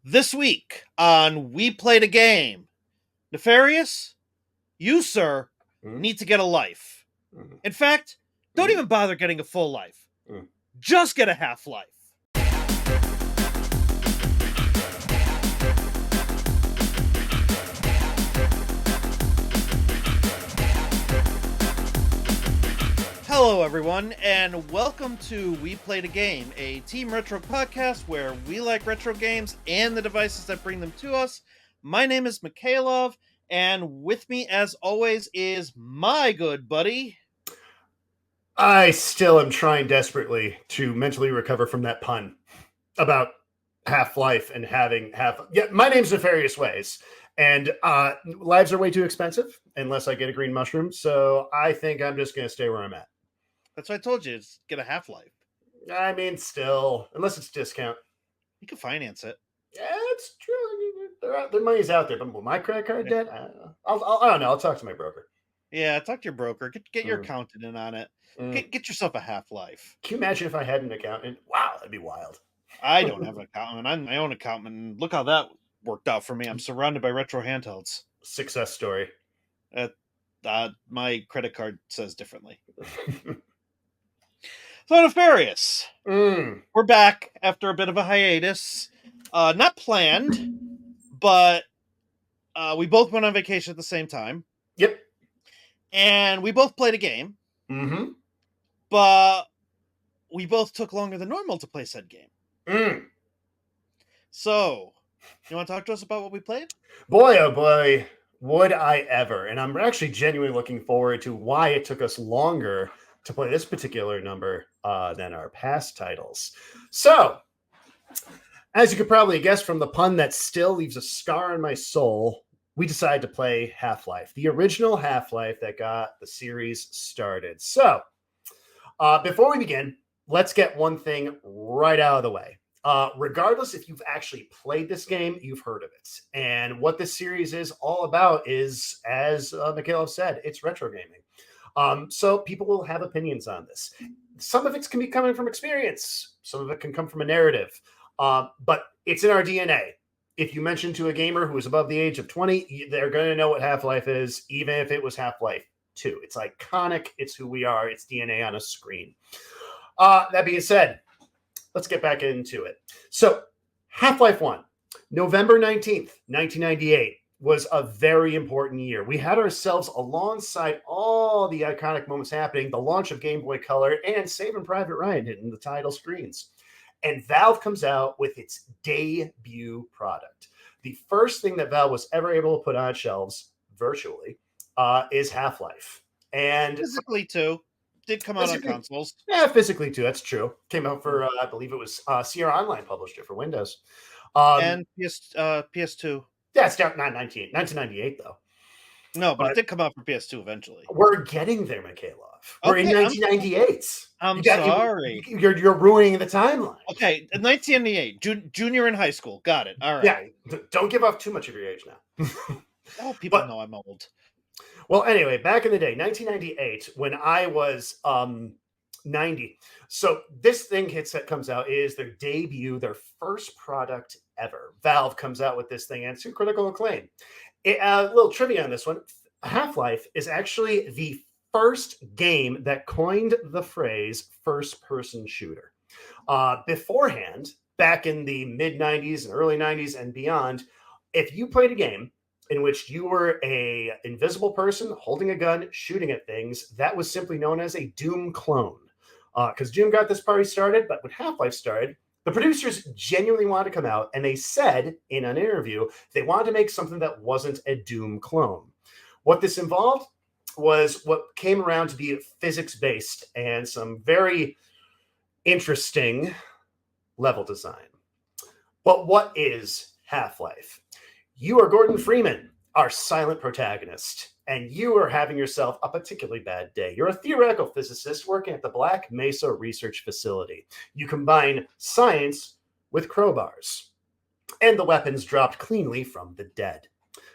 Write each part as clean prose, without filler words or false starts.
This week on We Played a Game, Nefarious, you, sir, Mm, need to get a life. mm, In fact, don't mm, even bother getting a full life. mm. Just get a half life. Hello, everyone, and welcome to We Played a Game, a Team Retro podcast where we like retro games and the devices that bring them to us. My name is Mikhailov, and with me, as always, is my good buddy. I still am trying desperately to mentally recover from that pun about Half-Life and Yeah, my name's Nefarious Ways, and lives are way too expensive unless I get a green mushroom. So I think I'm just going to stay where I'm at. That's what I told you, is get a half life. I mean, still, unless it's discount. You can finance it. Yeah, it's true. The money's out there, but with my credit card debt, I don't know. I'll talk to my broker. Yeah, talk to your broker. Get your Mm, accountant in on it. mm. Get yourself a half life. Can you imagine if I had an accountant? Wow, that'd be wild. I don't have an accountant. I'm my own accountant. And look how that worked out for me. I'm surrounded by retro handhelds. Success story. My credit card says differently. So Nefarious, Mm. we're back after a bit of a hiatus. Not planned, but we both went on vacation at the same time, Yep. and we both played a game, Mm-hmm. but we both took longer than normal to play said game. Mm. So, you want to talk to us about what we played? Boy, oh boy, would I ever. And I'm actually genuinely looking forward to why it took us longer to play this particular number than our past titles. So, as you could probably guess from the pun that still leaves a scar in my soul, we decided to play Half-Life, the original Half-Life that got the series started. So, before we begin, let's get one thing right out of the way. Regardless if you've actually played this game, you've heard of it. And what this series is all about is, as Mikhailov said, it's retro gaming. So people will have opinions on this. Some of it can be coming from experience. Some of it can come from a narrative. But it's in our DNA. If you mention to a gamer who is above the age of 20, they're going to know what Half-Life is, even if it was Half-Life 2. It's iconic. It's who we are. It's DNA on a screen. That being said, let's get back into it. So, Half-Life 1, November 19th, 1998, was a very important year. We had ourselves, alongside all the iconic moments happening, the launch of Game Boy Color and Saving Private Ryan hitting the title screens. And Valve comes out with its debut product. The first thing that Valve was ever able to put on shelves, virtually, is Half-Life. And Physically, too. Did come out on consoles. Yeah, physically too. That's true. Came out for I believe it was Sierra Online published it for Windows. And PS2. Yeah, it's not 1998 though. No, but it did come out for PS2 eventually. We're getting there, Mikhailov. We're in 1998. I'm sorry. You're ruining the timeline. Okay, 1998, junior in high school. Got it. All right. Yeah, don't give off too much of your age now. Oh, people know I'm old. Well, anyway, back in the day, 1998, when I was 90. So this thing comes out, is their debut, their first product ever. Valve comes out with this thing, and it's to critical acclaim. A little trivia on this one. Half-Life is actually the first game that coined the phrase first-person shooter. Beforehand, back in the mid-90s and early 90s and beyond, if you played a game in which you were a invisible person holding a gun, shooting at things, that was simply known as a Doom clone. Because Doom got this party started, but when Half-Life started, the producers genuinely wanted to come out, and they said in an interview they wanted to make something that wasn't a Doom clone. What this involved was what came around to be physics-based and some very interesting level design. But what is Half-Life? You are Gordon Freeman, our silent protagonist, and you are having yourself a particularly bad day. You're a theoretical physicist working at the Black Mesa Research Facility. You combine science with crowbars, and the weapons dropped cleanly from the dead.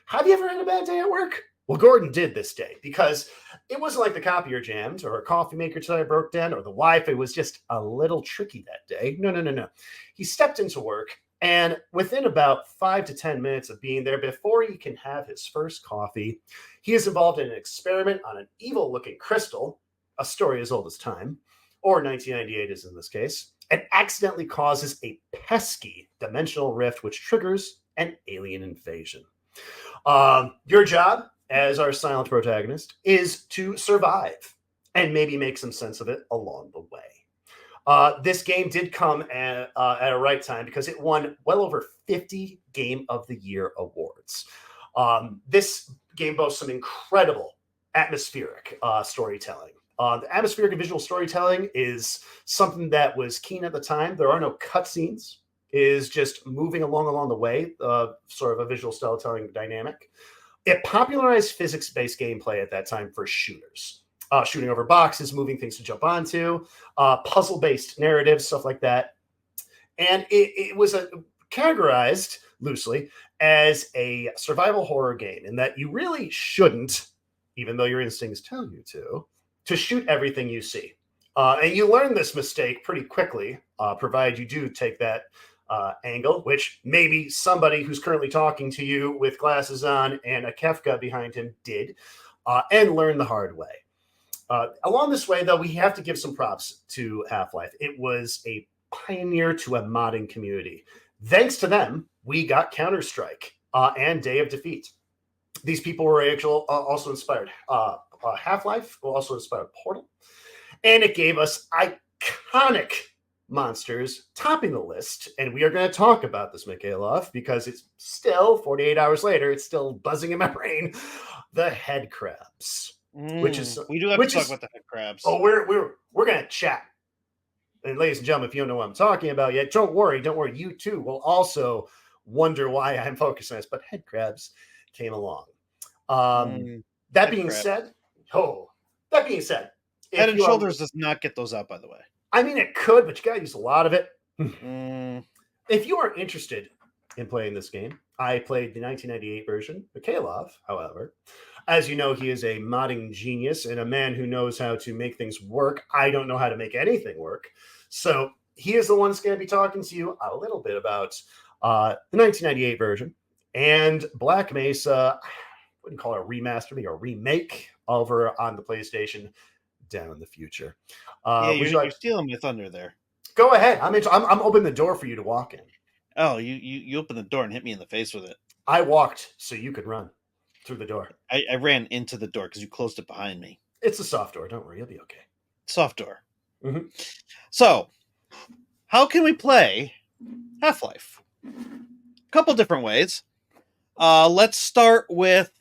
Have you ever had a bad day at work? Well, Gordon did this day, because it wasn't like the copier jammed or a coffee maker today broke down or the Wi-Fi was just a little tricky that day. No. He stepped into work And within about 5 to 10 minutes of being there, before he can have his first coffee, he is involved in an experiment on an evil looking crystal, a story as old as time, or 1998 is in this case, and accidentally causes a pesky dimensional rift which triggers an alien invasion. Your job as our silent protagonist is to survive and maybe make some sense of it along the way. This game did come at a right time because it won well over 50 Game of the Year awards. This game boasts some incredible atmospheric storytelling. The atmospheric and visual storytelling is something that was keen at the time. There are no cutscenes. Is just moving along the way, sort of a visual storytelling dynamic. It popularized physics-based gameplay at that time for shooters. Shooting over boxes, moving things to jump onto, puzzle-based narratives, stuff like that. And it was categorized loosely as a survival horror game in that you really shouldn't, even though your instincts tell you to shoot everything you see. And you learn this mistake pretty quickly, provided you do take that angle, which maybe somebody who's currently talking to you with glasses on and a Kefka behind him did, and learn the hard way. Along this way, though, we have to give some props to Half-Life. It was a pioneer to a modding community. Thanks to them, we got Counter-Strike and Day of Defeat. These people were also inspired. Half-Life also inspired Portal. And it gave us iconic monsters topping the list. And we are going to talk about this, Mikhailov, because it's still, 48 hours later, it's still buzzing in my brain. The head crabs. Which is we do have to talk about the head crabs. Oh, we're gonna chat. And ladies and gentlemen, if you don't know what I'm talking about yet, don't worry. You too will also wonder why I'm focusing on this. But head crabs came along. That being said, Head and Shoulders does not get those out, by the way. I mean, it could, but you gotta use a lot of it. If you are interested in playing this game, I played the 1998 version. Mikhailov, however, as you know, he is a modding genius and a man who knows how to make things work. I don't know how to make anything work. So he is the one that's going to be talking to you a little bit about the 1998 version and Black Mesa. I wouldn't call it a remaster, maybe a remake over on the PlayStation down in the future. You're stealing my thunder there. Go ahead. I'm opening the door for you to walk in. Oh, you opened the door and hit me in the face with it. I walked so you could run through the door. I ran into the door because you closed it behind me. It's a soft door. Don't worry. You'll be okay. Soft door. Mm-hmm. So, how can we play Half-Life? A couple different ways. Let's start with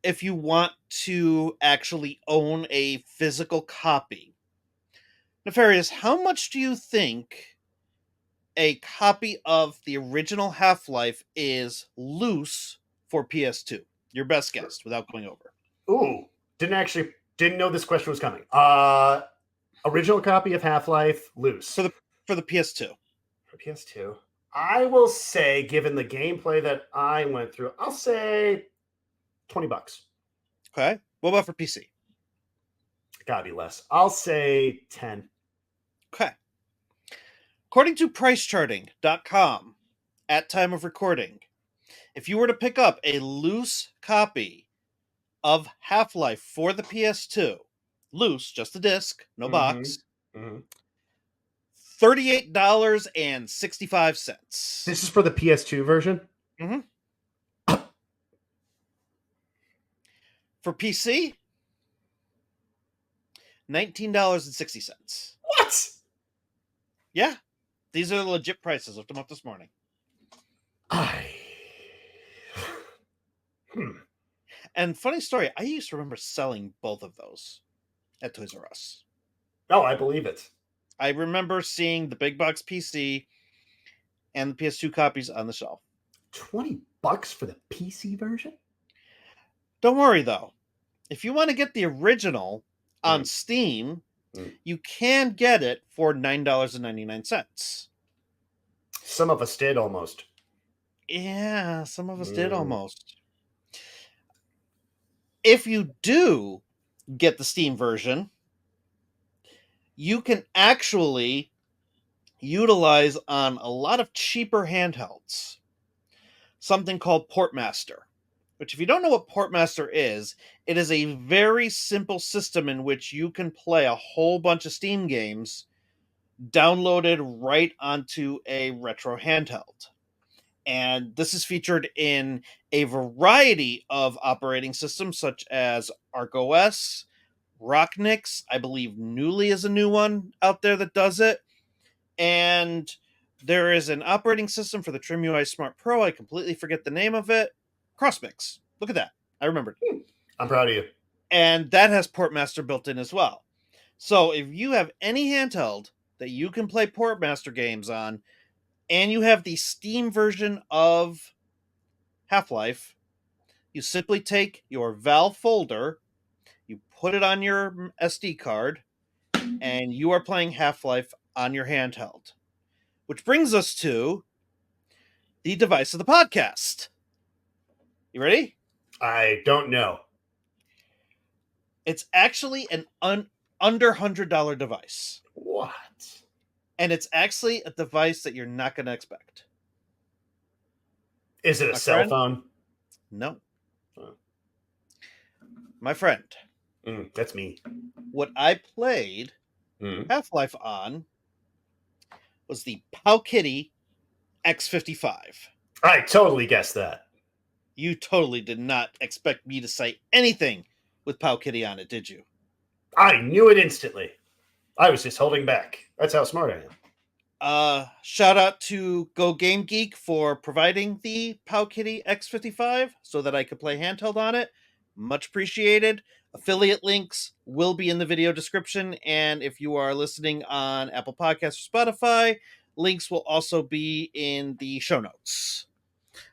if you want to actually own a physical copy. Nefarious, how much do you think a copy of the original Half-Life is loose for PS2? Your best guess without going over. Ooh, didn't know this question was coming. Original copy of Half-Life loose for the PS2. For PS2, I will say, given the gameplay that I went through, I'll say $20. Okay. What about for PC? Gotta be less. I'll say 10. Okay. According to pricecharting.com, at time of recording, if you were to pick up a loose copy of Half-Life for the PS2, loose, just the disc, no box, $38.65. This is for the PS2 version? Mm-hmm. For PC, $19.60. What? Yeah. These are the legit prices. Looked them up this morning. And funny story, I used to remember selling both of those at Toys R Us. Oh, I believe it. I remember seeing the big box PC and the PS2 copies on the shelf. $20 for the PC version? Don't worry, though. If you want to get the original on Steam, you can get it for $9.99. Some of us did almost. Yeah, some of us did almost. If you do get the Steam version, you can actually utilize on a lot of cheaper handhelds something called Portmaster. Which, if you don't know what Portmaster is, it is a very simple system in which you can play a whole bunch of Steam games downloaded right onto a retro handheld. And this is featured in a variety of operating systems, such as ArcOS, Rocknix. I believe Newly is a new one out there that does it. And there is an operating system for the TrimUI Smart Pro. I completely forget the name of it. Crossmix. Look at that. I remembered. I'm proud of you. And that has Portmaster built in as well. So if you have any handheld that you can play Portmaster games on, and you have the Steam version of Half-Life, you simply take your Valve folder, you put it on your SD card, and you are playing Half-Life on your handheld. Which brings us to the device of the podcast. You ready? I don't know. It's actually an under $100 device. What? And it's actually a device that you're not going to expect. Is it a cell phone? No. Oh. My friend. That's me. What I played Half-Life on was the Powkitty X55. I totally guessed that. You totally did not expect me to say anything with Powkitty on it, did you? I knew it instantly. I was just holding back. That's how smart I am. Shout out to Go Game Geek for providing the Powkitty X55 so that I could play handheld on it. Much appreciated. Affiliate links will be in the video description, and if you are listening on Apple Podcasts or Spotify, links will also be in the show notes.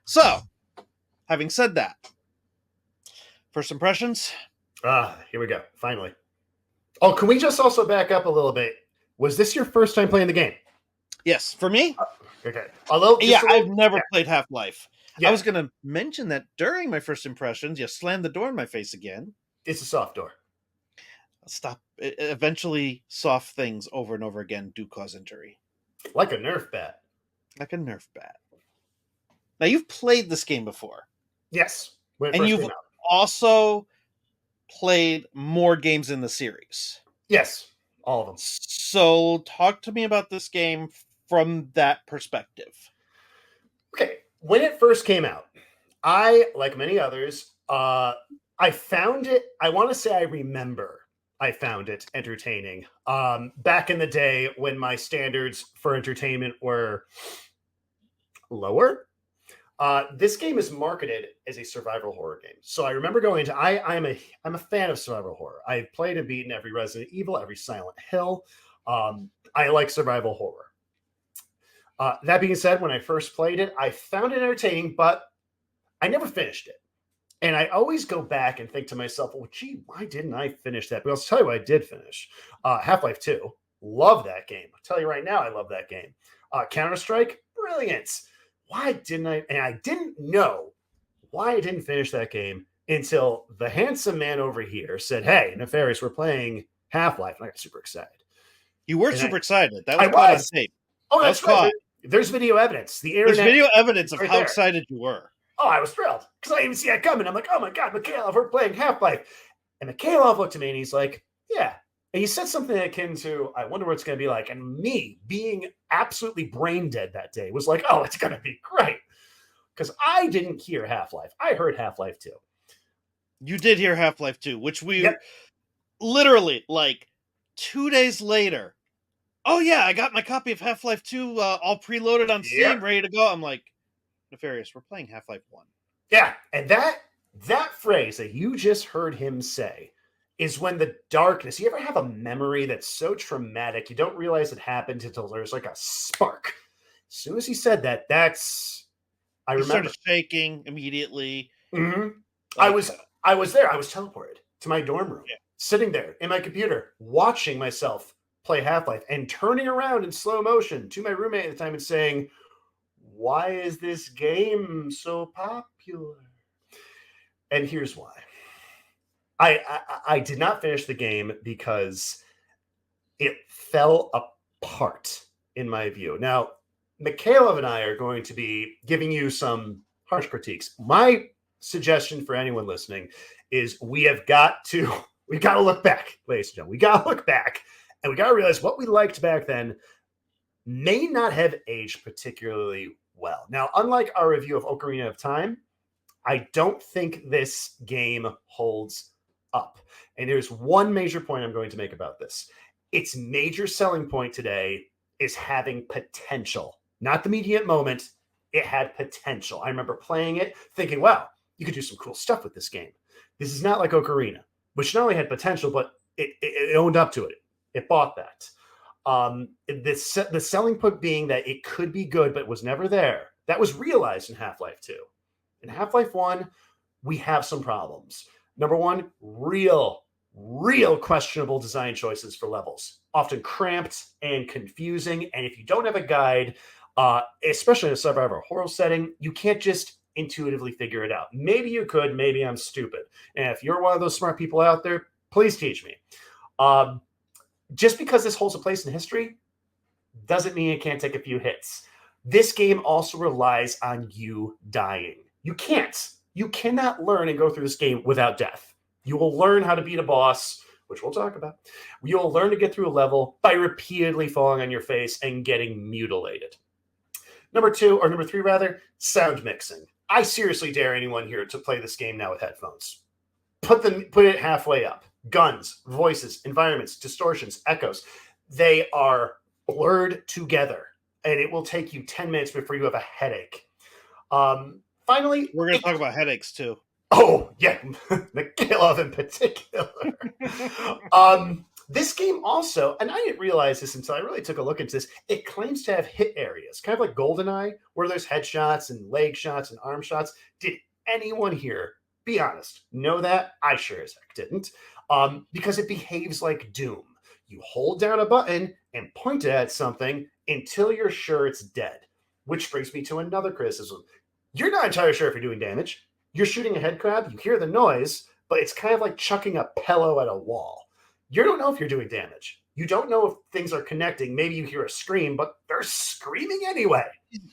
So, having said that, first impressions? Here we go. Finally. Oh, can we just also back up a little bit? Was this your first time playing the game? Yes, for me? Okay. I've never played Half-Life. Yeah. I was going to mention that during my first impressions, you slammed the door in my face again. It's a soft door. Stop. Eventually, soft things over and over again do cause injury. Like a Nerf bat. Like a Nerf bat. Now, you've played this game before. Yes. And you've also played more games in the series. Yes. All of them. So, talk to me about this game from that perspective. Okay. When it first came out, I, like many others, I found it, I want to say I remember I found it entertaining. Back in the day when my standards for entertainment were lower. This game is marketed as a survival horror game. So I remember going into I'm a fan of survival horror. I've played and beaten every Resident Evil, every Silent Hill. I like survival horror. That being said, when I first played it, I found it entertaining, but I never finished it. And I always go back and think to myself, well, gee, why didn't I finish that? But I'll tell you what I did finish. Half-Life 2. Love that game. I'll tell you right now, I love that game. Counter-Strike, brilliant. Why didn't I? And I didn't know why I didn't finish that game until the handsome man over here said, hey, Nefarious, we're playing Half-Life. And I got super excited. You were super excited. That was caught on tape. Oh, that's right. There's video evidence. There's video evidence of how excited you were. Oh, I was thrilled because I didn't even see that coming. I'm like, oh my God, Mikhailov, we're playing Half-Life. And Mikhailov looked at me and he's like, yeah. And he said something akin to, I wonder what it's going to be like. And me being absolutely brain dead that day was like, oh, it's going to be great. Because I didn't hear Half-Life. I heard Half-Life 2. You did hear Half-Life 2, which we literally, like, 2 days later, oh yeah, I got my copy of Half-Life 2 all preloaded on Steam, ready to go. I'm like, Nefarious, we're playing Half-Life 1. Yeah, and that phrase that you just heard him say is when the darkness, you ever have a memory that's so traumatic, you don't realize it happened until there's like a spark. As soon as he said that, I remember. Started shaking immediately. Mm-hmm. I was there. I was teleported to my dorm room, sitting there in my computer, watching myself play Half-Life and turning around in slow motion to my roommate at the time and saying, why is this game so popular? And here's why. I did not finish the game because it fell apart in my view. Now, Mikhailov and I are going to be giving you some harsh critiques. My suggestion for anyone listening is we've got to look back, ladies and gentlemen. We got to look back, and we got to realize what we liked back then may not have aged particularly well. Now, unlike our review of Ocarina of Time, I don't think this game holds up. And there's one major point I'm going to make about this. Its major selling point today is having potential. Not the immediate moment. It had potential. I remember playing it thinking, wow, you could do some cool stuff with this game. This is not like Ocarina, which not only had potential, but it owned up to it. It bought that. The selling point being that it could be good, but was never there. That was realized in Half-Life 2. In Half-Life 1, we have some problems. Number one, real questionable design choices for levels. Often cramped and confusing. And if you don't have a guide, especially in a survival horror setting, you can't just intuitively figure it out. Maybe you could, maybe I'm stupid. And if you're one of those smart people out there, please teach me. Just because this holds a place in history doesn't mean it can't take a few hits. This game also relies on you dying. You cannot learn and go through this game without death. You will learn how to beat a boss, which we'll talk about. You'll learn to get through a level by repeatedly falling on your face and getting mutilated. Number three, sound mixing. I seriously dare anyone here to play this game now with headphones. Put it halfway up. Guns, voices, environments, distortions, echoes. They are blurred together, and it will take you 10 minutes before you have a headache. Finally, we're going to talk about headaches too. Oh, yeah, Mikhailov in particular. This game also, and I didn't realize this until I really took a look into this, it claims to have hit areas, kind of like GoldenEye, where there's headshots and leg shots and arm shots. Did anyone here, be honest, know that? I sure as heck didn't. Because it behaves like Doom. You hold down a button and point it at something until you're sure it's dead. Which brings me to another criticism. You're not entirely sure if you're doing damage. You're shooting a head crab, you hear the noise, but it's kind of like chucking a pillow at a wall. You don't know if you're doing damage. You don't know if things are connecting. Maybe you hear a scream, but they're screaming anyway.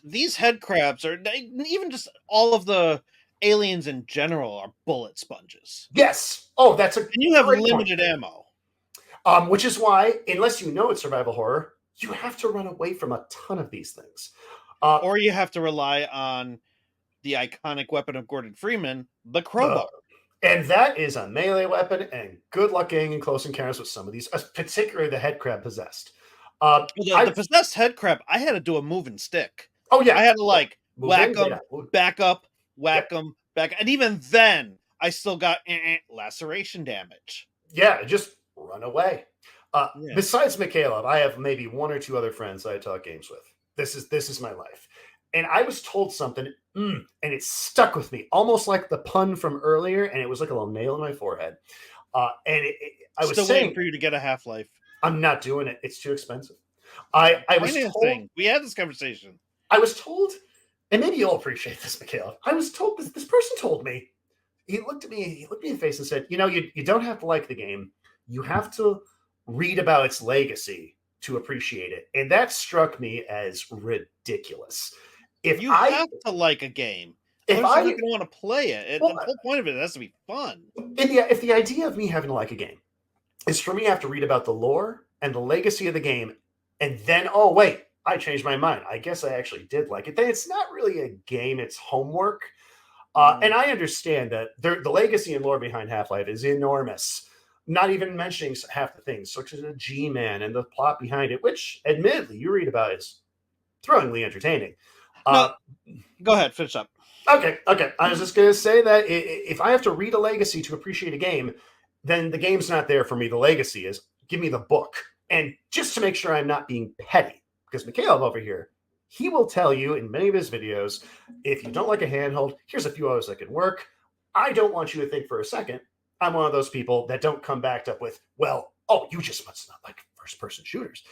These head crabs are, even just all of the aliens in general, are bullet sponges. Yes. Oh, that's and you have limited ammo. Which is why, unless you know it's survival horror, you have to run away from a ton of these things. Or you have to rely on the iconic weapon of Gordon Freeman, the crowbar. And that is a melee weapon, and good luck getting in close encounters with some of these, particularly the head crab possessed. The possessed head crab, I had to do a move and stick. Oh, yeah. I had to whack them, back up, whack them, back. And even then, I still got laceration damage. Yeah, just run away. Besides Mikhailov, I have maybe one or two other friends I talk games with. This is my life. And I was told something, and it stuck with me, almost like the pun from earlier, and it was like a little nail in my forehead. I was still saying, waiting for you to get a Half-Life. I'm not doing it. It's too expensive. I was told. We had this conversation. I was told, and maybe you'll appreciate this, Mikhail. I was told this person told me. He looked me in the face and said, you don't have to like the game. You have to read about its legacy to appreciate it. And that struck me as ridiculous. If you have to like a game, if I don't want to play it, the whole point of it has to be fun. If the idea of me having to like a game is for me to have to read about the lore and the legacy of the game, and then, oh, wait, I changed my mind. I guess I actually did like it. Then it's not really a game, it's homework. And I understand that the legacy and lore behind Half-Life is enormous. Not even mentioning half the things, such as a G-Man and the plot behind it, which, admittedly, you read about is thrillingly entertaining. No, go ahead, finish up. Okay. I was just going to say that if I have to read a legacy to appreciate a game, then the game's not there for me. The legacy is, give me the book. And just to make sure I'm not being petty, because Mikhailov over here, he will tell you in many of his videos, if you don't like a handheld, here's a few others that can work. I don't want you to think for a second I'm one of those people that don't come backed up with, you just must not like first-person shooters.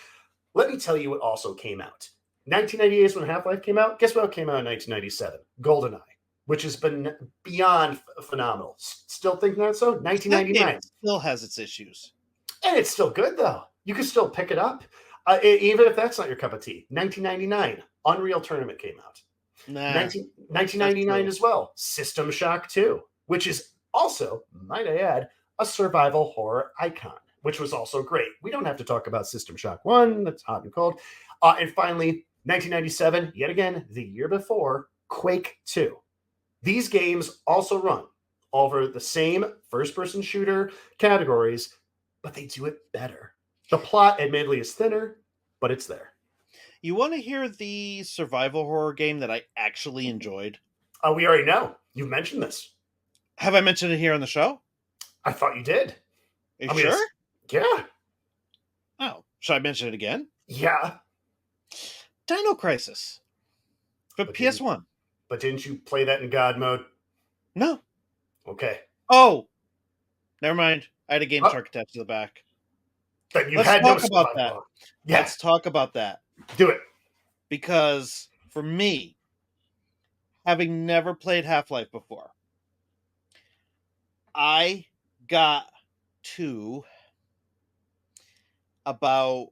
Let me tell you what also came out. 1998 is when Half-Life came out. Guess what came out in 1997? GoldenEye, which has been beyond phenomenal. Still think that so? 1999. It still has its issues. And it's still good, though. You can still pick it up. Even if that's not your cup of tea. 1999, Unreal Tournament came out. Nah, 1999 as well, System Shock 2, which is also, might I add, a survival horror icon, which was also great. We don't have to talk about System Shock 1, that's hot and cold. And finally, 1997, yet again, the year before, Quake 2. These games also run over the same first-person shooter categories, but they do it better. The plot, admittedly, is thinner, but it's there. You want to hear the survival horror game that I actually enjoyed? We already know. You've mentioned this. Have I mentioned it here on the show? I thought you did. Are you sure? Yeah. Oh, should I mention it again? Yeah. Dino Crisis. For PS1. But didn't you play that in God mode? No. Okay. Oh, never mind. I had a Game Shark attached to the back. But you Let's had talk no about that. Yeah. Let's talk about that. Do it. Because for me, having never played Half-Life before, I got to about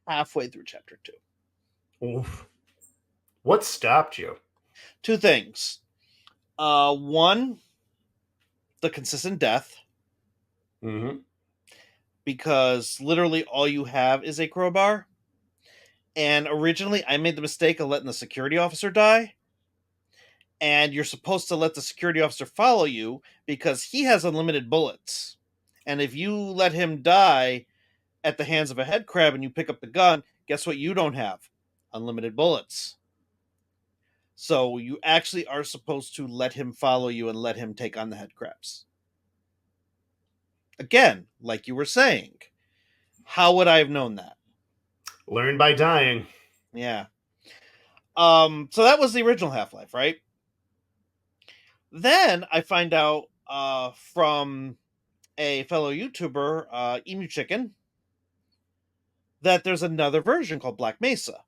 halfway through chapter 2. Oof. What stopped you? Two things. One, the consistent death. Mm-hmm. Because literally all you have is a crowbar. And originally I made the mistake of letting the security officer die. And you're supposed to let the security officer follow you because he has unlimited bullets. And if you let him die at the hands of a head crab and you pick up the gun, guess what you don't have? Unlimited bullets. So you actually are supposed to let him follow you and let him take on the head crabs. Again, like you were saying, how would I have known that? Learn by dying. Yeah. So that was the original Half-Life, right? Then I find out from a fellow YouTuber, Emu Chicken, that there's another version called Black Mesa.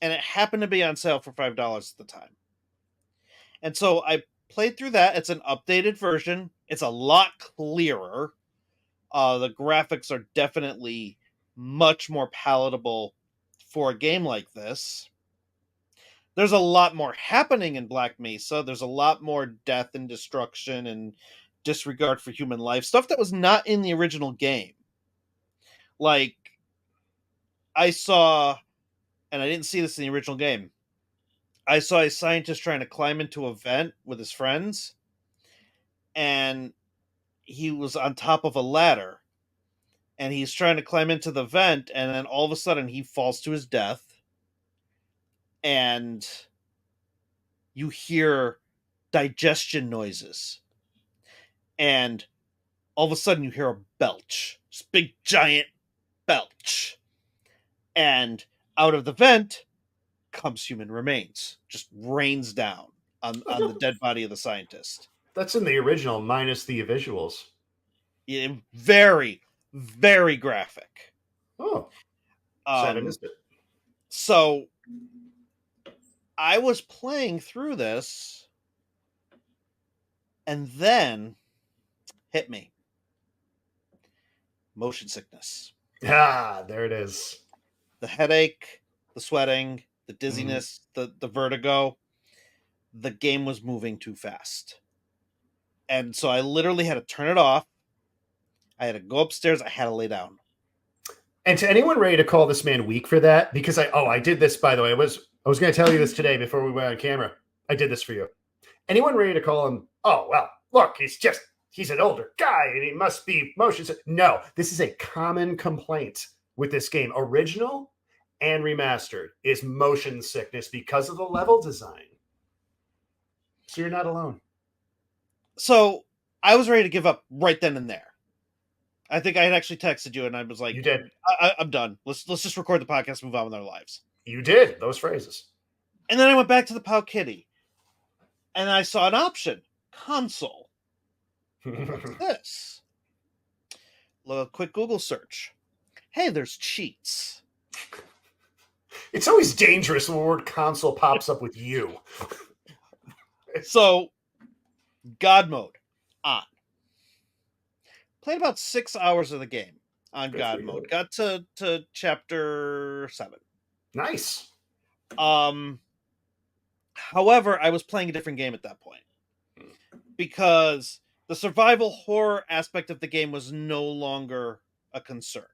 And it happened to be on sale for $5 at the time. And so I played through that. It's an updated version. It's a lot clearer. The graphics are definitely much more palatable for a game like this. There's a lot more happening in Black Mesa. There's a lot more death and destruction and disregard for human life. Stuff that was not in the original game. Like, I saw, and I didn't see this in the original game, I saw a scientist trying to climb into a vent with his friends, and he was on top of a ladder, and he's trying to climb into the vent, and then all of a sudden he falls to his death, and you hear digestion noises, and all of a sudden you hear a belch, this big giant belch, and out of the vent comes human remains, just rains down on the dead body of the scientist. That's in the original, minus the visuals. Yeah, very, very graphic. Oh, sad I missed it. So I was playing through this, and then hit me. Motion sickness. Ah, there it is. The headache, the sweating, the dizziness, the vertigo. The game was moving too fast. And so I literally had to turn it off. I had to go upstairs. I had to lay down. And to anyone ready to call this man weak for that, because I did this, by the way. I was going to tell you this today before we went on camera. I did this for you. Anyone ready to call him, oh, well, look, he's an older guy and he must be motion sick. No, this is a common complaint with this game. Original and remastered is motion sickness because of the level design. So you're not alone. So I was ready to give up right then and there. I think I had actually texted you and I was like, you did. I'm done. Let's just record the podcast, move on with our lives. You did those phrases. And then I went back to the Pow Kitty and I saw an option, console. What's this? A quick Google search. Hey, there's cheats. It's always dangerous when the word console pops up with you. So, God mode on. played about 6 hours of the game on Good for God mode. you. Got to chapter 7. Nice. However, I was playing a different game at that point because the survival horror aspect of the game was no longer a concern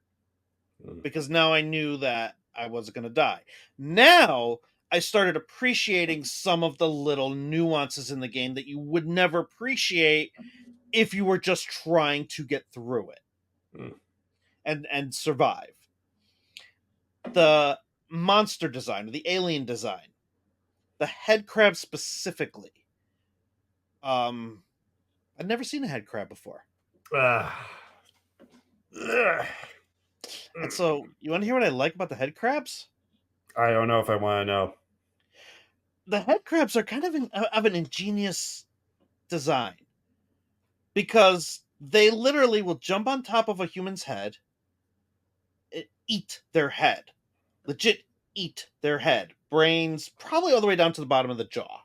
because now I knew that I wasn't going to die. Now I started appreciating some of the little nuances in the game that you would never appreciate if you were just trying to get through it and survive. The monster design, the alien design, the head crab specifically. I'd never seen a head crab before. And so, you want to hear what I like about the head crabs? I don't know if I want to know. The head crabs are kind of an ingenious design because they literally will jump on top of a human's head, eat their head, legit eat their head, brains, probably all the way down to the bottom of the jaw.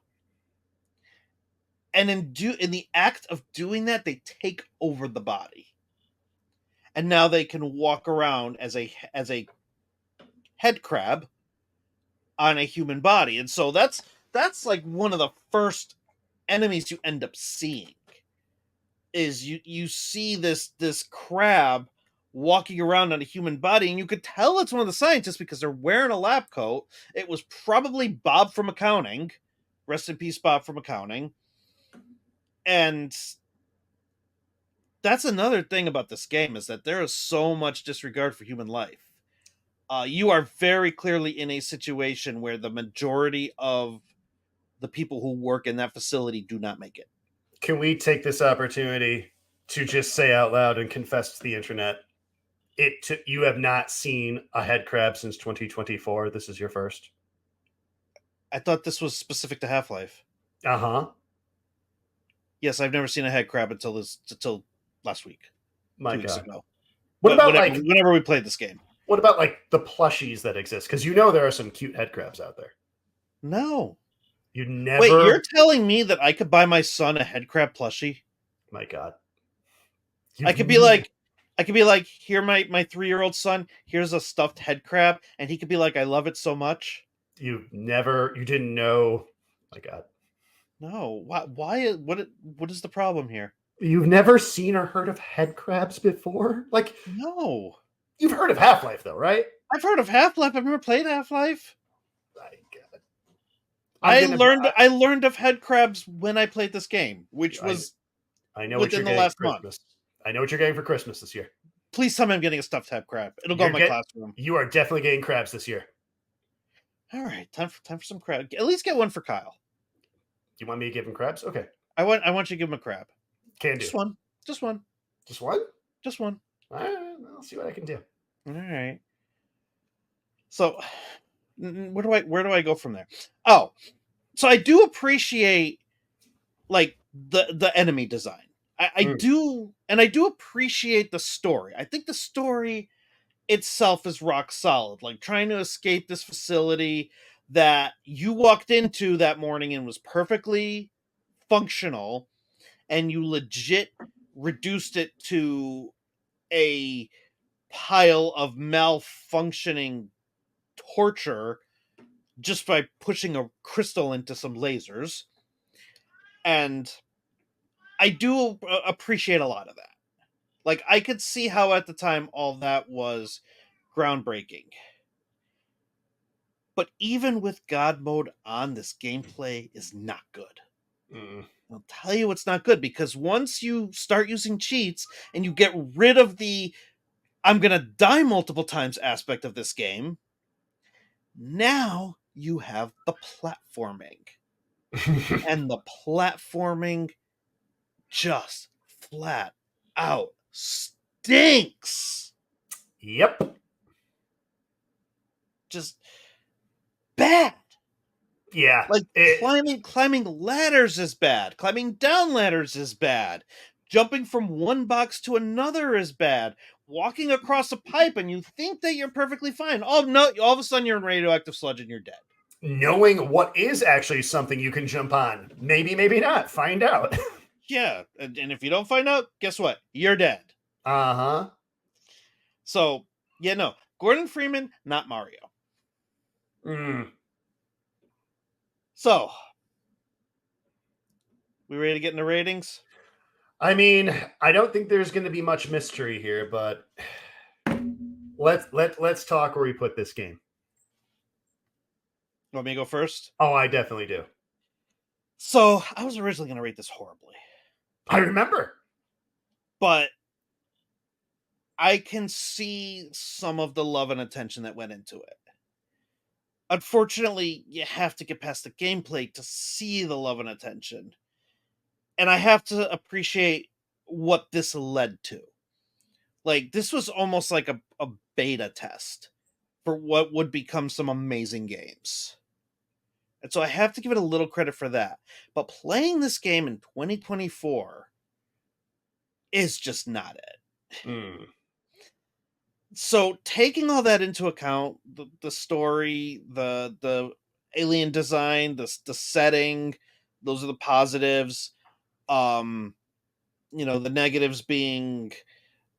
And in the act of doing that, they take over the body, and now they can walk around as a head crab on a human body. And so that's like one of the first enemies you end up seeing is you see this crab walking around on a human body, and you could tell it's one of the scientists because they're wearing a lab coat. It was probably Bob from accounting. Rest in peace, Bob from accounting. And that's another thing about this game is that there is so much disregard for human life. You are very clearly in a situation where the majority of the people who work in that facility do not make it. Can we take this opportunity to just say out loud and confess to the internet? You have not seen a head crab since 2024. This is your first. I thought this was specific to Half-Life. Uh-huh. Yes, I've never seen a head crab until last week. My 2 weeks God. ago. What about whenever we played this game? What about like the plushies that exist? Because you know there are some cute head crabs out there. No. You never. Wait, you're telling me that I could buy my son a head crab plushie? My God. I could be like, here, my 3-year-old son, here's a stuffed head crab, and he could be like, I love it so much. You didn't know. My God. No. Why? What is the problem here? You've never seen or heard of head crabs before? Like, no. You've heard of Half-Life, though, right? I've heard of Half-Life. I've never played Half-Life. My God. I learned of head crabs when I played this game, which was I know within the last month. I know what you're getting for Christmas this year. Please tell me I'm getting a stuffed head crab. It'll go in my classroom. You are definitely getting crabs this year. All right, time for some crab. At least get one for Kyle. You want me to give him crabs? Okay. I want you to give him a crab. Can do. Just one. Just one? Just one. All right, I'll see what I can do. All right. So, where do I go from there? Oh, so I do appreciate like the enemy design. I do, and I do appreciate the story. I think the story itself is rock solid. Like trying to escape this facility that you walked into that morning and was perfectly functional, and you legit reduced it to a pile of malfunctioning torture just by pushing a crystal into some lasers. And I do appreciate a lot of that. Like, I could see how at the time all that was groundbreaking. But even with God mode on, this gameplay is not good. I'll tell you it's not good, because once you start using cheats and you get rid of the I'm gonna die multiple times aspect of this game, now you have the platforming. And the platforming just flat out stinks. Yep. Just bad. Yeah. Like climbing ladders is bad. Climbing down ladders is bad. Jumping from one box to another is bad. Walking across a pipe and you think that you're perfectly fine. Oh no, all of a sudden you're in radioactive sludge and you're dead. Knowing what is actually something you can jump on. Maybe, maybe not. Find out. Yeah, and if you don't find out, guess what? You're dead. Uh-huh. So, yeah, no. Gordon Freeman, not Mario. Mm. So, we ready to get into ratings? I mean, I don't think there's going to be much mystery here, but let's talk where we put this game. You want me to go first? Oh, I definitely do. So, I was originally going to rate this horribly, I remember. but I can see some of the love and attention that went into it. Unfortunately, you have to get past the gameplay to see the love and attention. And I have to appreciate what this led to. Like, this was almost like a beta test for what would become some amazing games. And so I have to give it a little credit for that. But playing this game in 2024 is just not it. Mm. So taking all that into account, the story, the alien design, the setting, those are the positives. The negatives being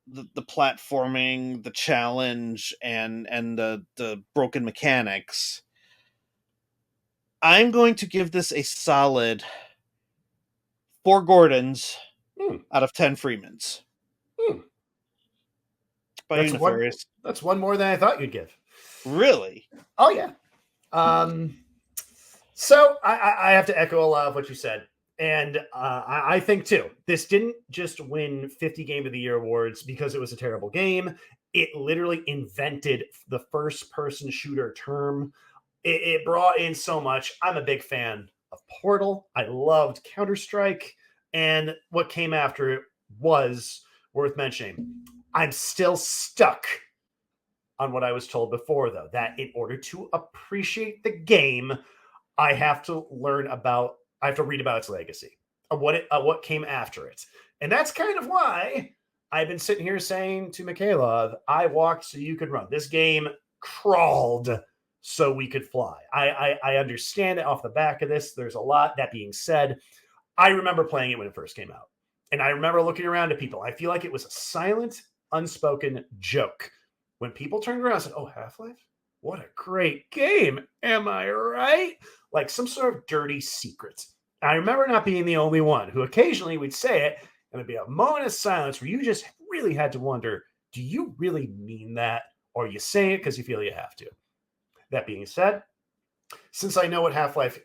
the platforming, the challenge, and the broken mechanics. I'm going to give this a solid 4 Gordons Mm. out of 10 Freemans. Mm. By you, That's one. Nefarious. That's one more than I thought you'd give. Really? Oh yeah. Um. So I have to echo a lot of what you said. And I think too, this didn't just win 50 Game of the Year awards because it was a terrible game. It literally invented the first person shooter term. It brought in so much. I'm a big fan of Portal. I loved Counter-Strike. And what came after it was worth mentioning. I'm still stuck on what I was told before, though, that in order to appreciate the game, I have to read about its legacy, of what came after it. And that's kind of why I've been sitting here saying to Michaela, I walked so you could run. This game crawled so we could fly. I understand it off the back of this. There's a lot. That being said, I remember playing it when it first came out. And I remember looking around at people. I feel like it was a silent, unspoken joke. When people turned around and said, "Oh, Half-Life? What a great game. Am I right?" Like some sort of dirty secret. I remember not being the only one who occasionally would say it, and it'd be a moment of silence where you just really had to wonder, do you really mean that? Or you say it because you feel you have to? That being said, since I know what Half-Life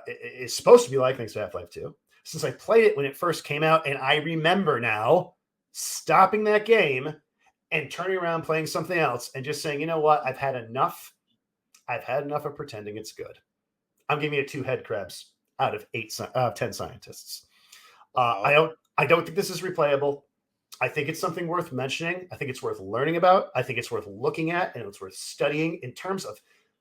is supposed to be like, thanks to Half-Life 2, since I played it when it first came out, and I remember now stopping that game and turning around playing something else and just saying, you know what, I've had enough. I've had enough of pretending it's good. I'm giving it 2 head crabs out of 10 scientists. Wow. I don't think this is replayable. I think it's something worth mentioning. I think it's worth learning about. I think it's worth looking at, and it's worth studying in terms of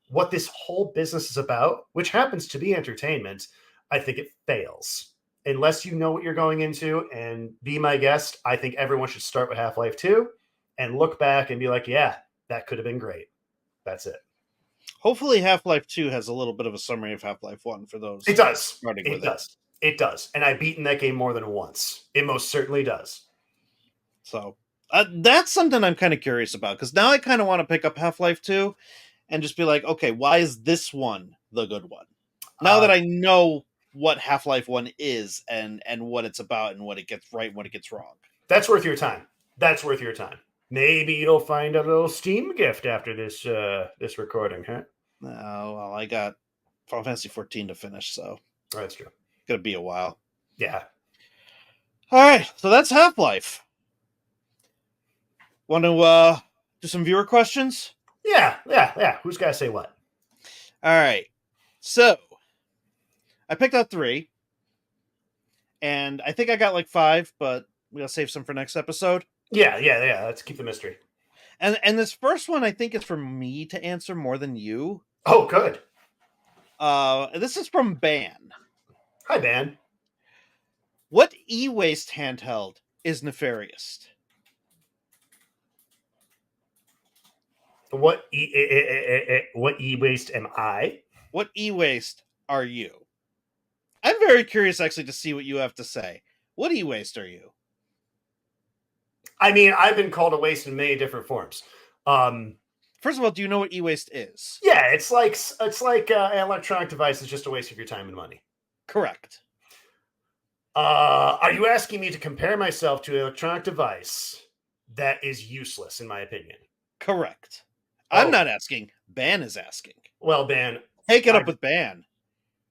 what this whole business is about, which happens to be entertainment. I think it fails. Unless you know what you're going into, and be my guest, I think everyone should start with Half-Life 2 and look back and be like, yeah, that could have been great. That's it. Hopefully, Half-Life 2 has a little bit of a summary of Half-Life 1 for those It does. starting It with it. does. It does. And I've beaten that game more than once. It most certainly does. So that's something I'm kind of curious about because now I kind of want to pick up Half-Life 2 and just be like, okay, why is this one the good one? Now that I know what Half-Life 1 is and what it's about and what it gets right and what it gets wrong. That's worth your time. That's worth your time. Maybe you'll find a little Steam gift after this recording, huh? Oh, well, I got Final Fantasy 14 to finish, so Oh, that's true. gonna be a while. Yeah. All right, so that's Half-Life. Want to do some viewer questions? Yeah. Who's got to say what? All right. So I picked out 3, and I think I got like 5, but we gotta save some for next episode. Yeah. Let's keep the mystery. And this first one, I think, is for me to answer more than you. Oh, good. This is from Ban. Hi, Ban. What e-waste handheld is Nefarious? What e-waste am I? What e-waste are you? I'm very curious, actually, to see what you have to say. What e-waste are you? I mean, I've been called a waste in many different forms. First of all, do you know what e-waste is? Yeah, it's like an electronic device is just a waste of your time and money. Correct. Are you asking me to compare myself to an electronic device that is useless, in my opinion? Correct. Oh. I'm not asking. Ban is asking. Well, Ban. Take it up with Ban.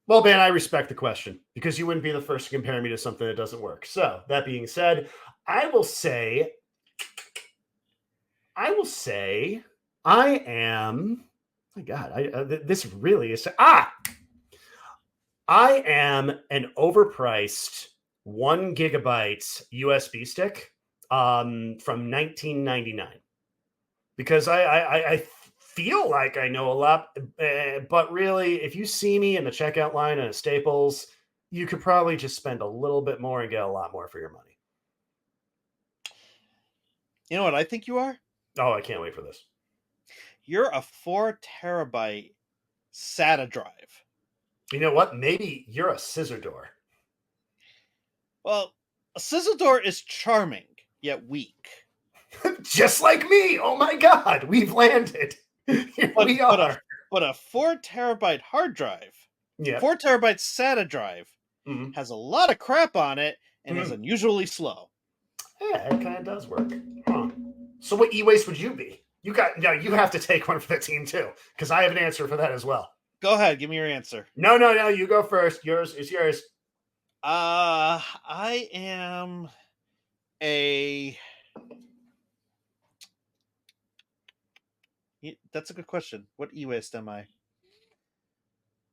Well, Ban, I respect the question because you wouldn't be the first to compare me to something that doesn't work. So, that being said, I will say I am. My God, this really is. I am an overpriced 1 gigabyte USB stick from 1999 because I feel like I know a lot, but really, if you see me in the checkout line at Staples, you could probably just spend a little bit more and get a lot more for your money. You know what I think you are? Oh, I can't wait for this. You're a 4 terabyte SATA drive. You know what? Maybe you're a scissor door. Well, a scissor door is charming, yet weak. Just like me. Oh my God, we've landed. Here we are. But a 4 terabyte hard drive, 4 terabyte SATA drive, has a lot of crap on it and is unusually slow. Yeah, it kind of does work. Huh. So what e-waste would you be? You have to take one for the team too, because I have an answer for that as well. Go ahead, give me your answer. No, you go first. Yours is yours. I am a. That's a good question. What e-waste am I?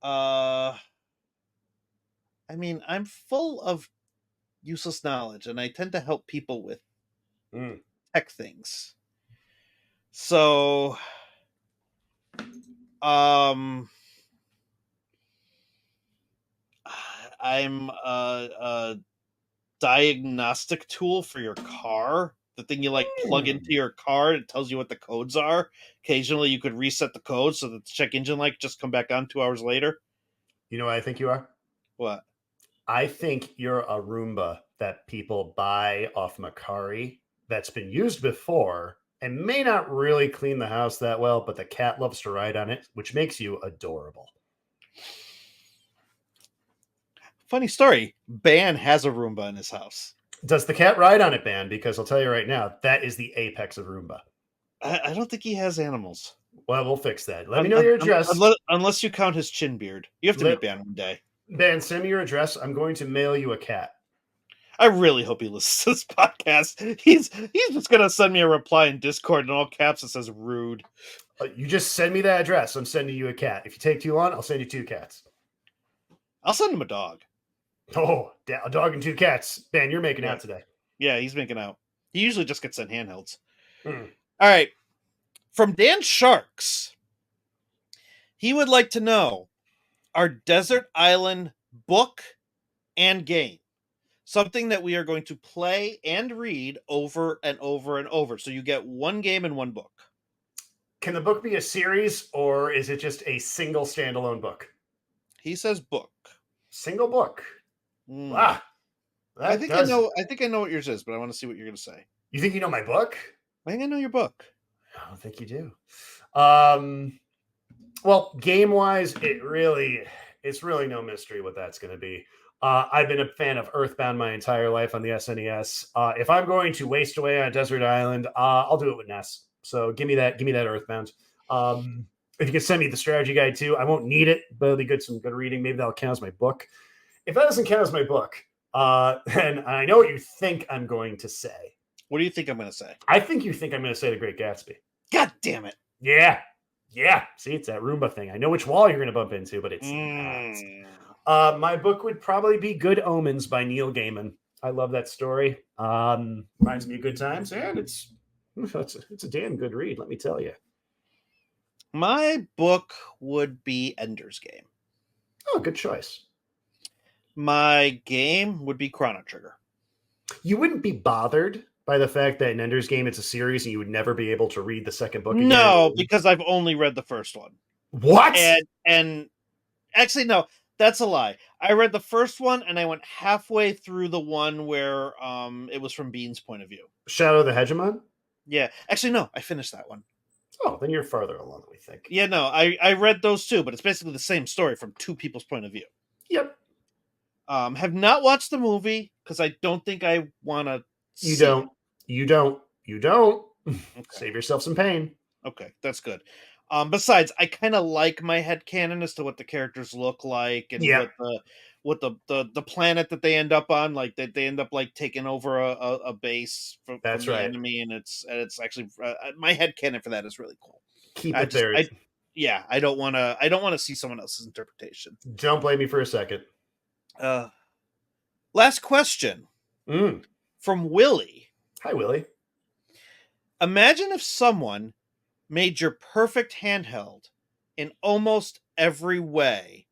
I mean, I'm full of useless knowledge, and I tend to help people with tech things. So, I'm a diagnostic tool for your car. The thing you plug into your car, it tells you what the codes are. Occasionally, you could reset the code so that the check engine light just come back on 2 hours later. You know what I think you are? What? I think you're a Roomba that people buy off Macari that's been used before and may not really clean the house that well, but the cat loves to ride on it, which makes you adorable. Funny story. Ban has a Roomba in his house. Does the cat ride on it, Ban? Because I'll tell you right now, that is the apex of Roomba. I don't think he has animals. Well, we'll fix that. Let me know your address. Unless you count his chin beard. You have to meet Ban one day. Ben, send me your address. I'm going to mail you a cat. I really hope he listens to this podcast. He's just going to send me a reply in Discord in all caps that says rude. You just send me that address. I'm sending you a cat. If you take too long, I'll send you 2 cats. I'll send him a dog. Oh, a dog and 2 cats. Ben, you're making out today. Yeah, he's making out. He usually just gets sent handhelds. All right. From Dan Sharks. He would like to know our Desert Island book and game. Something that we are going to play and read over and over and over. So you get 1 game and 1 book. Can the book be a series or is it just a single standalone book? He says book. Single book. Wow. I think I know what yours is, but I want to see what you're going to say. You think you know my book? I think I know your book. I don't think you do. Well, game-wise, it's really no mystery what that's going to be. I've been a fan of Earthbound my entire life on the SNES. If I'm going to waste away on a desert island, I'll do it with Ness. So give me that Earthbound. If you can send me the strategy guide too, I won't need it, but it'll be some good reading. Maybe that'll count as my book. If that doesn't count as my book, then I know what you think I'm going to say. What do you think I'm going to say? I think you think I'm going to say The Great Gatsby. God damn it. Yeah. See, it's that Roomba thing. I know which wall you're going to bump into, but it's not. My book would probably be Good Omens by Neil Gaiman. I love that story. Reminds me of good times, and it's a damn good read, let me tell you. My book would be Ender's Game. Oh, good choice. My game would be Chrono Trigger. You wouldn't be bothered by the fact that in Ender's Game it's a series and you would never be able to read the second book again? No, because I've only read the first one. What? And actually, no. That's a lie. I read the first one and I went halfway through the one where it was from Bean's point of view. Shadow of the Hegemon? Yeah. Actually, no, I finished that one. Oh, then you're farther along than we think. Yeah, no, I read those too, but it's basically the same story from two people's point of view. Yep. Have not watched the movie because I don't think I want to. You don't. You don't. You don't. Okay. Save yourself some pain. Okay, that's good. Besides, I kind of like my headcanon as to what the characters look like and Yeah. what the planet that they end up on, like they end up like taking over a base from That's the right. enemy, and it's actually my headcanon for that is really cool. Keep I it just there. yeah, I don't want to see someone else's interpretation. Don't blame me for a second. Last question Mm. from Willie. Hi, Willie. Imagine if someone made your perfect handheld in almost every way,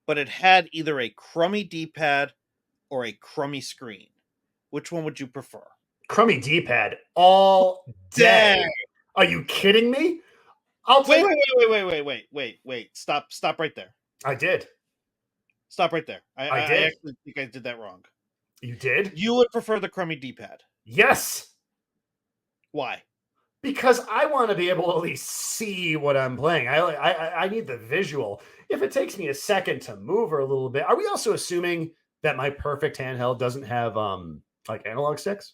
but it had either a crummy D-pad or a crummy screen. Which one would you prefer? Crummy D-pad all day. Dang. Are you kidding me? I'll take. Wait. Stop right there. I did. Stop right there. I I did. actually think I did that wrong. You did? You would prefer the crummy D-pad. Yes. Why? Because I want to be able to at least see what I'm playing. I need the visual. If it takes me a second to move her a little bit, are we also assuming that my perfect handheld doesn't have like analog sticks?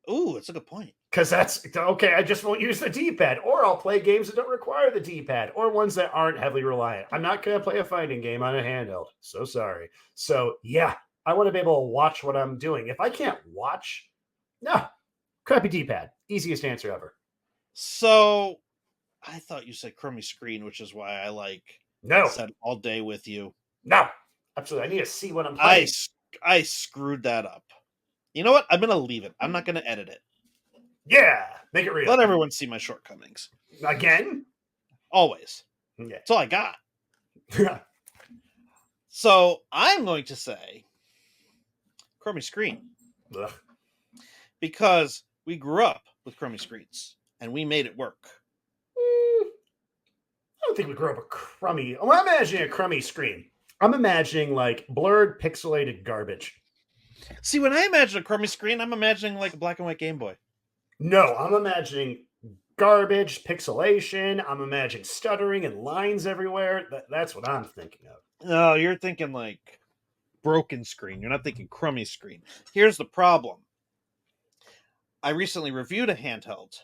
Ooh, that's a good point. Because that's okay. I just won't use the D-pad, or I'll play games that don't require the D-pad, or ones that aren't heavily reliant. I'm not going to play a fighting game on a handheld. So sorry. So yeah, I want to be able to watch what I'm doing. If I can't watch, no, crappy D-pad. Easiest answer ever. So I thought you said crummy screen, which is why I No, said all day with you. no, absolutely. I need to see what I'm playing. I screwed that up. You know what? I'm gonna leave it. I'm not gonna edit it. Yeah, make it real. Let everyone see my shortcomings. Again? Always. Yeah. That's all I got. So I'm going to say crummy screen. Ugh. Because we grew up with crummy screens and we made it work. I don't think we grew up a crummy. Well, I'm imagining a crummy screen. I'm imagining like blurred, pixelated garbage. See, when I imagine a crummy screen, I'm imagining like a black and white Game Boy. No, I'm imagining garbage, pixelation. I'm imagining stuttering and lines everywhere. That's what I'm thinking of. No, you're thinking like broken screen. You're not thinking crummy screen. Here's the problem. I recently reviewed a handheld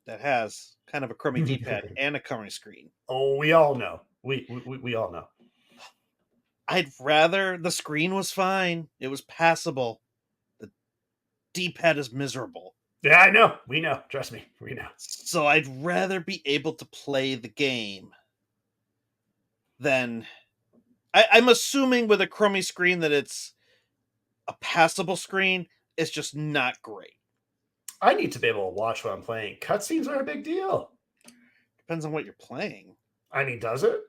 that has kind of a crummy D-pad and a crummy screen. Oh, we all know. We all know. I'd rather the screen was fine. It was passable. The D-pad is miserable. Yeah, I know. We know. Trust me. We know. So I'd rather be able to play the game than I'm assuming with a crummy screen that it's a passable screen. It's just not great. I need to be able to watch what I'm playing. Cutscenes are a big deal. Depends on what you're playing. I mean, does it?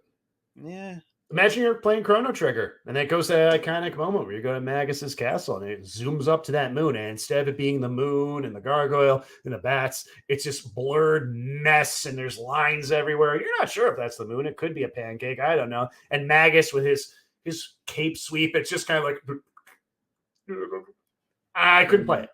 Yeah. Imagine you're playing Chrono Trigger, and that goes to that iconic moment where you go to Magus's castle, and it zooms up to that moon, and instead of it being the moon and the gargoyle and the bats, it's just blurred mess, and there's lines everywhere. You're not sure if that's the moon. It could be a pancake. I don't know. And Magus with his cape sweep, it's just kind of like I couldn't play it.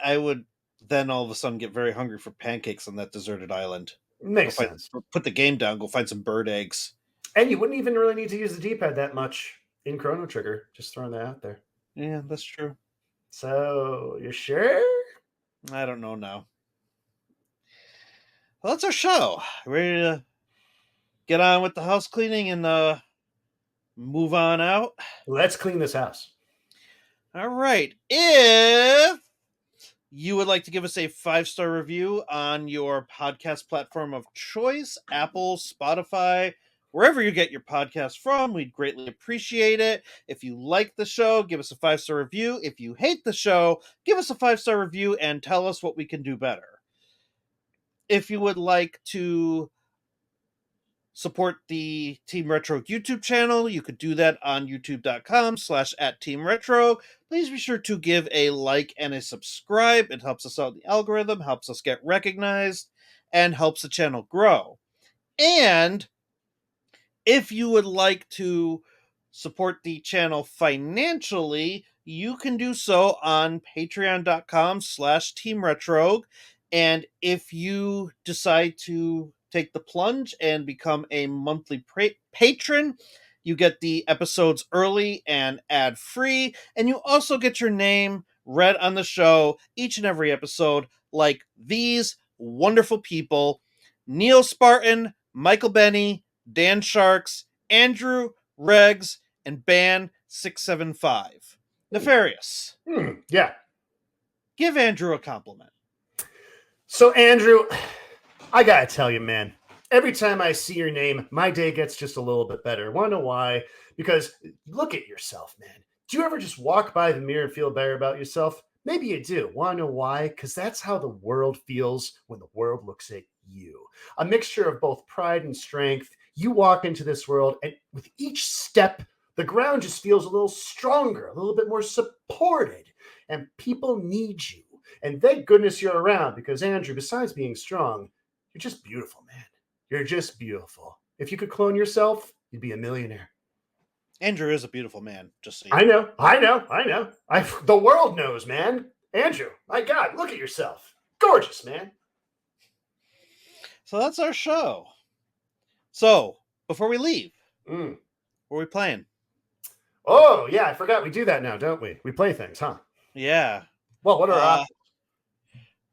I would then all of a sudden get very hungry for pancakes on that deserted island. Makes sense. Put the game down, go find some bird eggs. And you wouldn't even really need to use the D-pad that much in Chrono Trigger. Just throwing that out there. Yeah, that's true. So, you sure? I don't know now. Well, that's our show. Ready to get on with the house cleaning and move on out? Let's clean this house. All right. If you would like to give us a 5-star review on your podcast platform of choice, Apple, Spotify, wherever you get your podcast from, we'd greatly appreciate it. If you like the show, give us a 5-star review. If you hate the show, give us a 5-star review and tell us what we can do better. If you would like to support the Team Retro YouTube channel, you could do that on youtube.com/@teamretro. Please be sure to give a like and a subscribe. It helps us out in the algorithm, helps us get recognized, and helps the channel grow. And if you would like to support the channel financially, you can do so on patreon.com/teamretrogue. And if you decide to take the plunge and become a monthly patron, you get the episodes early and ad free. And you also get your name read on the show each and every episode, like these wonderful people: Neil Spartan, Michael Benny, Dan Sharks, Andrew, Regs, and Ban 675. Nefarious, Yeah. give Andrew a compliment. So, Andrew, I gotta tell you, man, every time I see your name, my day gets just a little bit better. Wanna know why? Because look at yourself, man. Do you ever just walk by the mirror and feel better about yourself? Maybe you do. Wanna know why? Because that's how the world feels when the world looks at you. A mixture of both pride and strength. You walk into this world, and with each step, the ground just feels a little stronger, a little bit more supported, and people need you. And thank goodness you're around because, Andrew, besides being strong, you're just beautiful, man. You're just beautiful. If you could clone yourself, you'd be a millionaire. Andrew is a beautiful man, just so you know. I know. The world knows, man. Andrew, my God, look at yourself. Gorgeous, man. So that's our show. So, before we leave, what are we playing? Oh, yeah, I forgot we do that now, don't we? We play things, huh? Yeah. Well, what are our options?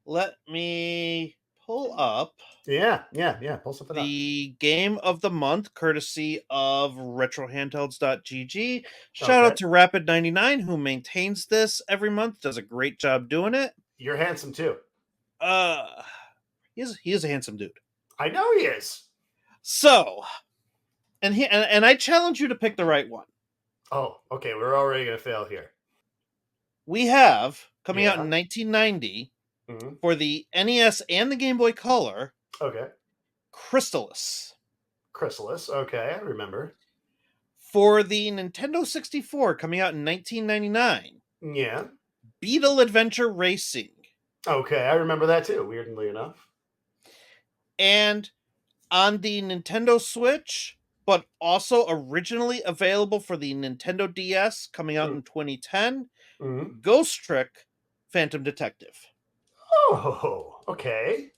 Let me pull up Yeah, pull something up. the game of the month, courtesy of retrohandhelds.gg. Shout out to Rapid99, who maintains this every month, does a great job doing it. You're handsome too. He is a handsome dude. I know he is. So, and I challenge you to pick the right one. Oh, okay, we're already gonna fail here. We have coming out in 1990 mm-hmm. for the NES and the Game Boy Color. Okay. Chrysalis. Okay, I remember. For the Nintendo 64, coming out in 1999. Yeah. Beetle Adventure Racing. Okay, I remember that too, weirdly enough. And on the Nintendo Switch, but also originally available for the Nintendo DS, coming out in 2010, Ghost Trick Phantom Detective. Oh, okay.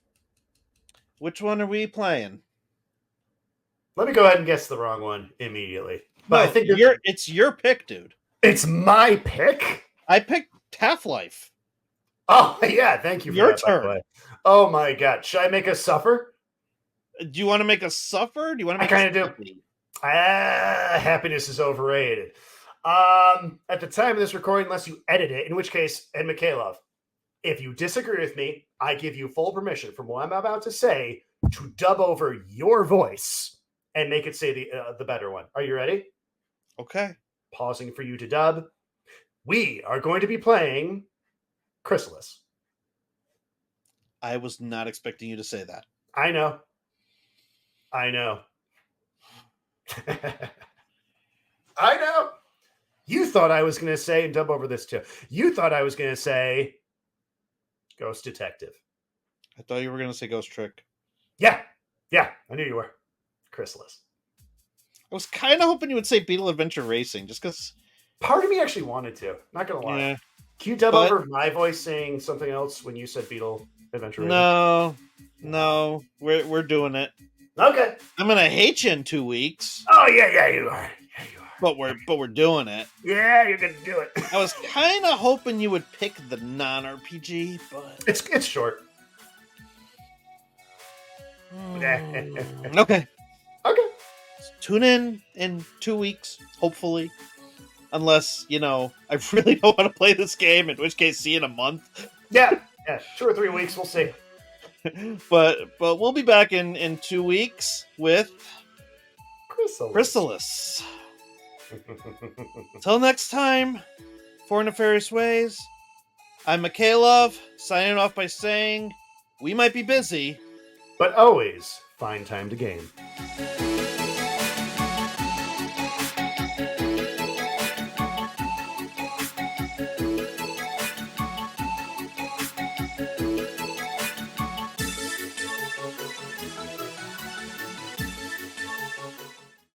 Which one are we playing? Let me go ahead and guess the wrong one immediately. But no, I think it's your pick, dude. It's my pick? I picked Half-Life. Oh, yeah, thank you for your that, turn. by the way. Oh my God. Should I make us suffer? Do you want to make us suffer? Do you want to make I kind of do. Happiness is overrated. At the time of this recording, unless you edit it, in which case, Ed Mikhailov, if you disagree with me, I give you full permission from what I'm about to say to dub over your voice and make it say the better one. Are you ready? Okay. Pausing for you to dub. We are going to be playing Chrysalis. I was not expecting you to say that. I know. I know. You thought I was going to say, and dub over this too. You thought I was going to say Ghost Detective. I thought you were going to say Ghost Trick. Yeah, I knew you were. Chrysalis. I was kind of hoping you would say Beetle Adventure Racing, just because. Part of me actually wanted to. Not going to lie. Yeah. Can you dub over my voice saying something else when you said Beetle Adventure Racing? No. We're doing it. Okay. I'm going to hate you in 2 weeks. Oh, yeah, you are. But we're doing it. Yeah, you're gonna do it. I was kind of hoping you would pick the non-RPG, but it's short. Okay. Tune in 2 weeks, hopefully. Unless, I really don't want to play this game, in which case, see you in a month. Yeah, 2 or 3 weeks, we'll see. but we'll be back in 2 weeks with Chrysalis. Till next time, for Nefarious Ways, I'm Mikhailov, signing off by saying, we might be busy, but always find time to game.